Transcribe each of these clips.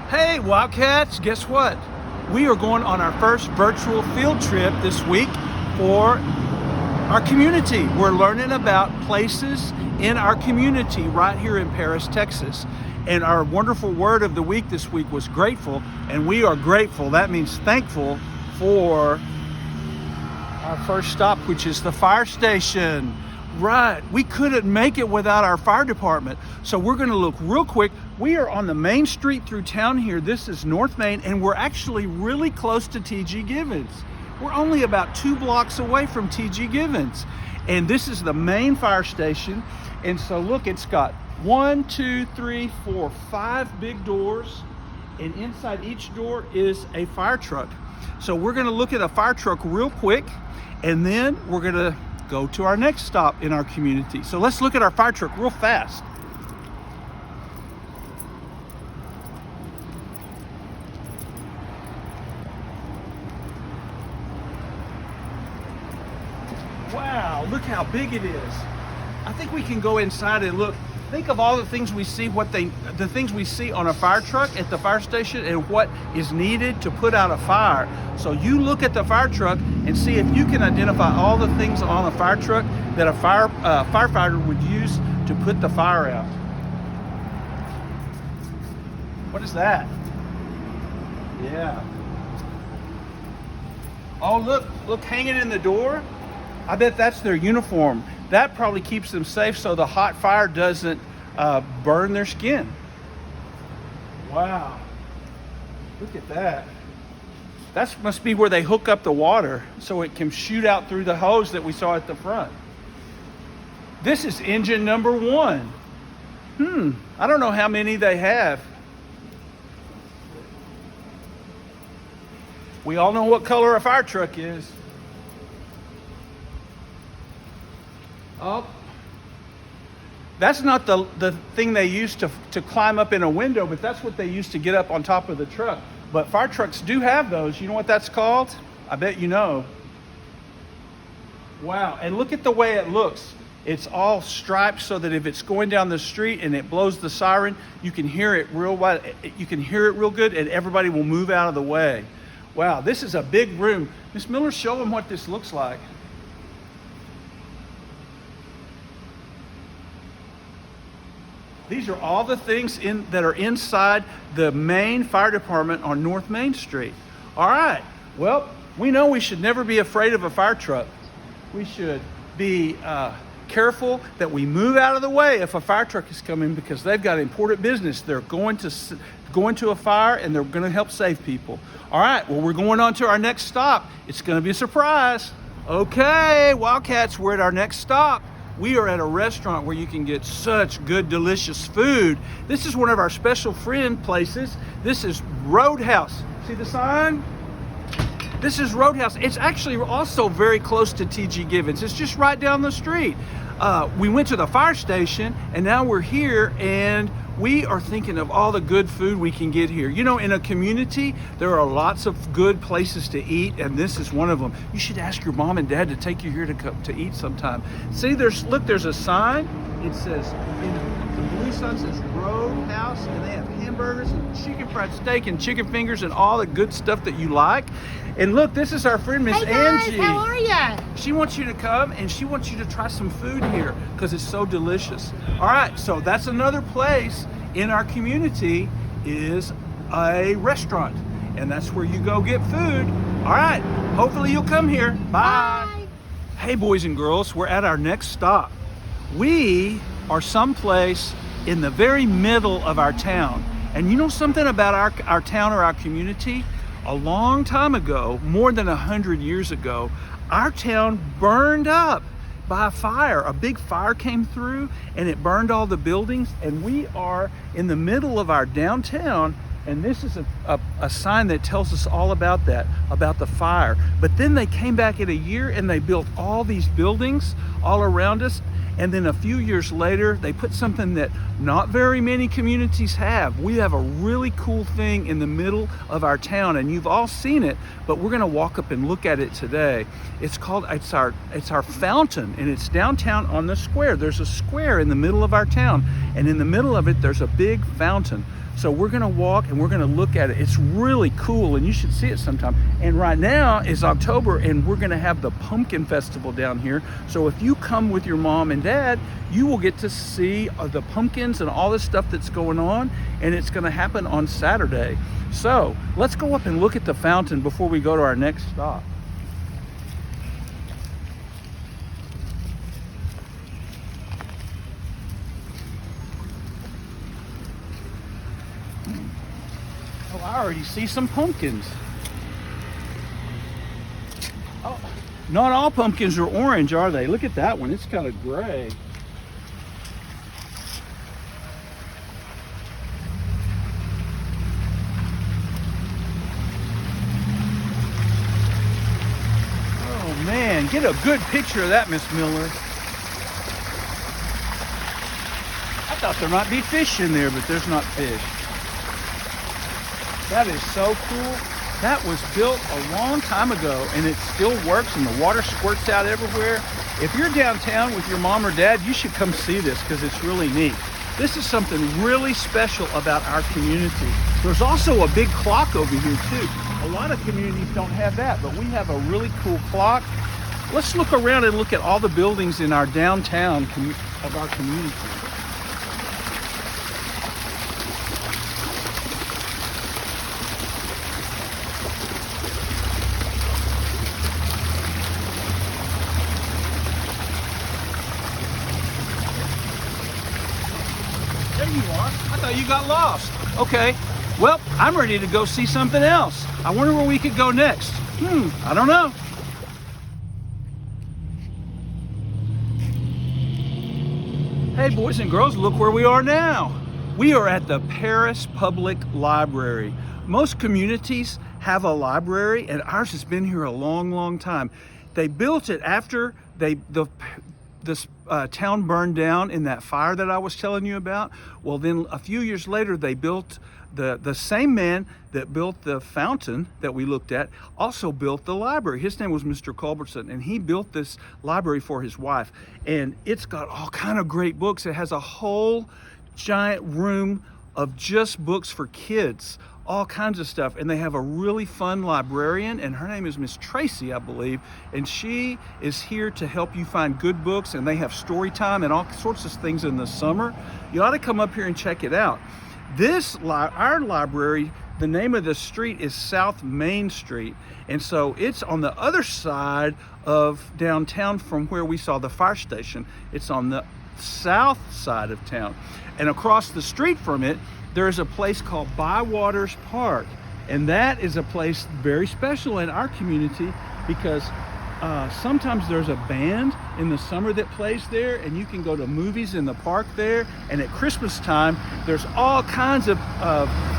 Hey Wildcats, guess what? We are going on our first virtual field trip this week for our community. We're learning about places in our community right here in Paris, Texas. And our wonderful word of the week this week was grateful, and we are grateful. That means thankful for our first stop, which is the fire station. Right, we couldn't make it without our fire department. So we're gonna look real quick. We are on the main street through town here. This is North Main, and we're actually really close to T.G. Givens. We're only about 2 blocks away from T.G. Givens. And this is the main fire station. And so look, it's got 1, 2, 3, 4, 5 big doors. And inside each door is a fire truck. So we're gonna look at a fire truck real quick, and then we're gonna go to our next stop in our community. So let's look at our fire truck real fast. Wow, look how big it is. I think we can go inside and look. Think of all the things we see, the things we see on a fire truck at the fire station and what is needed to put out a fire. So you look at the fire truck and see if you can identify all the things on a fire truck that a firefighter would use to put the fire out. What is that? Yeah. Oh, look hanging in the door. I bet that's their uniform. That probably keeps them safe so the hot fire doesn't burn their skin. Wow, look at that. That must be where they hook up the water so it can shoot out through the hose that we saw at the front. This is engine number 1. I don't know how many they have. We all know what color a fire truck is. Oh, that's not the thing they used to climb up in a window, but that's what they used to get up on top of the truck. But fire trucks do have those. You know what that's called? I bet you know. Wow, and look at the way it looks. It's all striped so that if it's going down the street and it blows the siren, you can hear it real good, and everybody will move out of the way. Wow, this is a big room. Miss Miller, show them what this looks like. These are all the things that are inside the main fire department on North Main Street. All right, well, we know we should never be afraid of a fire truck. We should be careful that we move out of the way if a fire truck is coming, because they've got important business. They're going to a fire and they're gonna help save people. All right, well, we're going on to our next stop. It's gonna be a surprise. Okay, Wildcats, we're at our next stop. We are at a restaurant where you can get such good, delicious food. This is one of our special friend places. This is Roadhouse. See the sign? This is Roadhouse. It's actually also very close to T.G. Givens. It's just right down the street. We went to the fire station, and now we're here, and we are thinking of all the good food we can get here. You know, in a community, there are lots of good places to eat, and this is one of them. You should ask your mom and dad to take you here to eat sometime. See, there's a sign. It says, the blue sign says Roadhouse, and they have hamburgers and chicken fried steak and chicken fingers and all the good stuff that you like. And look, this is our friend Miss Angie. How are ya? She wants you to come, and she wants you to try some food here because it's so delicious. All right, so that's another place in our community is a restaurant, and that's where you go get food. All right, hopefully you'll come here. Bye. Hey, boys and girls, we're at our next stop. We are someplace in the very middle of our town. And you know something about our town or our community? A long time ago, more than 100 years ago, our town burned up by a fire. A big fire came through and it burned all the buildings, and we are in the middle of our downtown, and this is a sign that tells us all about that, about the fire. But then they came back in a year and they built all these buildings all around us. And then a few years later, they put something that not very many communities have. We have a really cool thing in the middle of our town, and you've all seen it, but we're gonna walk up and look at it today. It's our fountain, and it's downtown on the square. There's a square in the middle of our town, and in the middle of it, there's a big fountain. So we're gonna walk and we're gonna look at it. It's really cool, and you should see it sometime. And right now is October, and we're gonna have the Pumpkin Festival down here. So if you come with your mom and dad, you will get to see the pumpkins and all this stuff that's going on, and it's gonna happen on Saturday. So let's go up and look at the fountain before we go to our next stop. Oh, I already see some pumpkins. Oh, not all pumpkins are orange, are they? Look at that one. It's kind of gray. Oh man, get a good picture of that, Miss Miller. I thought there might be fish in there, but there's not fish. That is so cool. That was built a long time ago, and it still works, and the water squirts out everywhere. If you're downtown with your mom or dad, you should come see this because it's really neat. This is something really special about our community. There's also a big clock over here too. A lot of communities don't have that, but we have a really cool clock. Let's look around and look at all the buildings in our downtown of our community. There you are. I thought you got lost. Okay. Well, I'm ready to go see something else. I wonder where we could go next. I don't know. Hey, boys and girls, look where we are now. We are at the Paris Public Library. Most communities have a library, and ours has been here a long, long time. They built it after this town burned down in that fire that I was telling you about. Well, then a few years later, they built the same man that built the fountain that we looked at also built the library. His name was Mr. Culbertson, and he built this library for his wife. And it's got all kind of great books. It has a whole giant room of just books for kids, all kinds of stuff. And they have a really fun librarian, and her name is Miss Tracy, I believe, and she is here to help you find good books. And they have story time and all sorts of things in the summer. You ought to come up here and check it out. Our library, the name of the street is South Main Street, and so it's on the other side of downtown from where we saw the fire station. It's on the south side of town, and across the street from it there's a place called Bywaters Park, and that is a place very special in our community because sometimes there's a band in the summer that plays there, and you can go to movies in the park there. And at Christmas time, there's all kinds of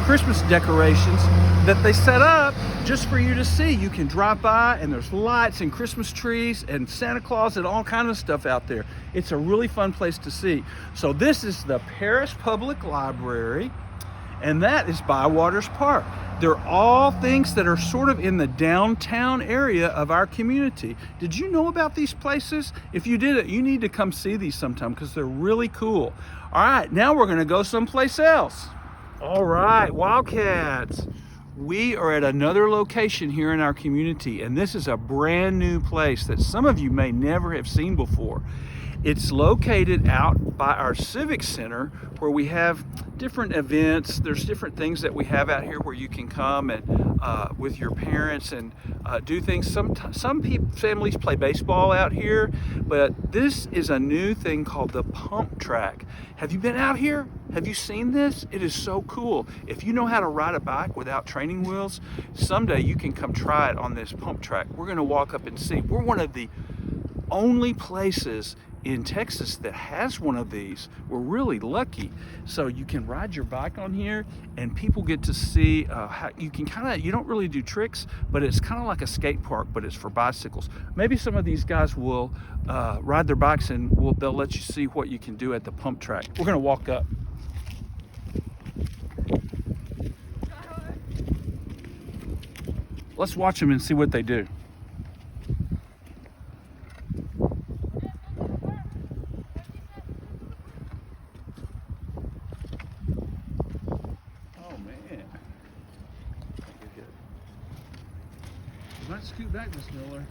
Christmas decorations that they set up just for you to see. You can drive by, and there's lights and Christmas trees and Santa Claus and all kinds of stuff out there. It's a really fun place to see. So this is the Paris Public Library, and that is Bywaters Park. They're all things that are sort of in the downtown area of our community. Did you know about these places? If you didn't, you need to come see these sometime because they're really cool. All right, now we're gonna go someplace else. All right, Wildcats. We are at another location here in our community, and this is a brand new place that some of you may never have seen before. It's located out by our Civic Center where we have different events. There's different things that we have out here where you can come and with your parents and do things. Some families play baseball out here, but this is a new thing called the Pump Track. Have you been out here? Have you seen this? It is so cool. If you know how to ride a bike without training wheels, someday you can come try it on this Pump Track. We're gonna walk up and see. We're one of the only places in Texas that has one of these. We're really lucky. So you can ride your bike on here, and people get to see how you can you don't really do tricks, but it's kind of like a skate park, but it's for bicycles. Maybe some of these guys will ride their bikes, and they'll let you see what you can do at the Pump Track. We're gonna walk up. Let's watch them and see what they do. right, scoot back, Miss Miller.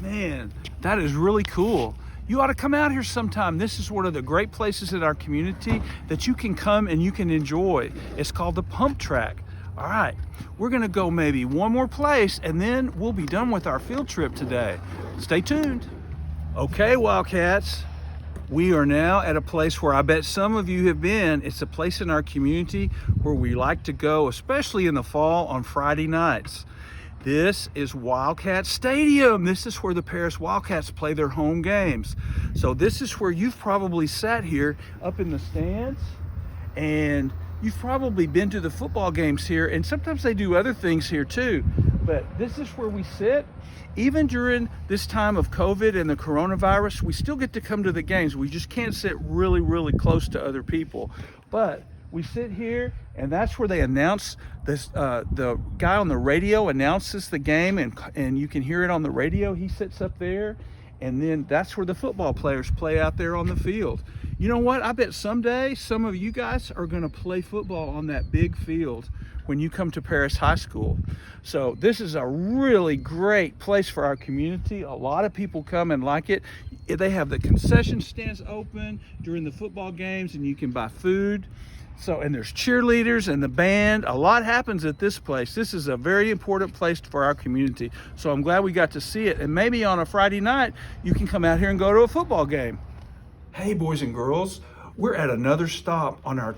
Man, that is really cool. You ought to come out here sometime. This is one of the great places in our community that you can come and you can enjoy. It's called the Pump Track. All right, we're gonna go maybe one more place and then we'll be done with our field trip today. Stay tuned. Okay, Wildcats, we are now at a place where I bet some of you have been. It's a place in our community where we like to go, especially in the fall on Friday nights. This is Wildcat Stadium. This is where the Paris Wildcats play their home games. So this is where you've probably sat here up in the stands, and you've probably been to the football games here, and sometimes they do other things here too. But this is where we sit. Even during this time of COVID and the coronavirus, we still get to come to the games. We just can't sit really, really close to other people. But we sit here, and that's where they announce this. The guy on the radio announces the game, and you can hear it on the radio. He sits up there, and then that's where the football players play out there on the field. You know what? I bet someday some of you guys are going to play football on that big field when you come to Paris High School. So this is a really great place for our community. A lot of people come and like it. They have the concession stands open during the football games, and you can buy food. So, and there's cheerleaders and the band. A lot happens at this place. This is a very important place for our community. So I'm glad we got to see it. And maybe on a Friday night, you can come out here and go to a football game. Hey, boys and girls, we're at another stop on our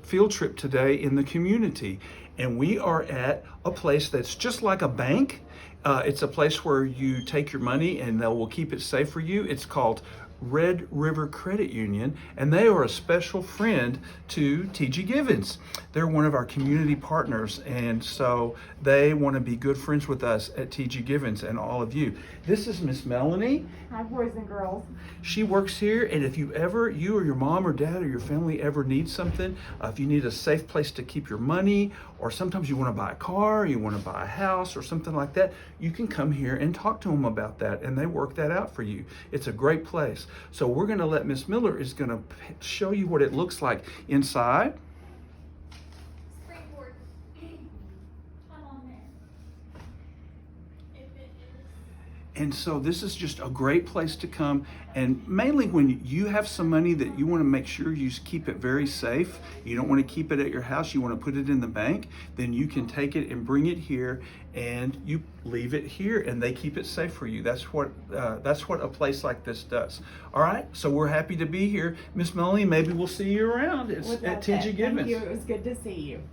field trip today in the community. And we are at a place that's just like a bank. It's a place where you take your money and they will keep it safe for you. It's called Red River Credit Union, and they are a special friend to T.G. Givens. They're one of our community partners, and so they want to be good friends with us at T.G. Givens and all of you. This is Miss Melanie. Hi, boys and girls. She works here, and if you or your mom or dad or your family ever need something, if you need a safe place to keep your money, or sometimes you want to buy a car, you want to buy a house or something like that, you can come here and talk to them about that, and they work that out for you. It's a great place. So we're going to let Miss Miller is going to show you what it looks like inside. Springboard. Come on there. If it is. And so this is just a great place to come, and mainly when you have some money that you want to make sure you keep it very safe, you don't want to keep it at your house, you want to put it in the bank, then you can take it and bring it here and you leave it here and they keep it safe for you. That's what a place like this does. All right, so we're happy to be here. Miss Melanie, maybe we'll see you around at T.G. Givens. Thank you, it was good to see you.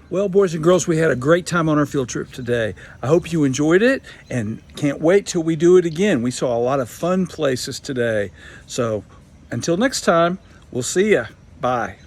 Well, boys and girls, we had a great time on our field trip today. I hope you enjoyed it and can't wait till we do it again. We saw a lot of fun places today. So until next time, we'll see ya. Bye.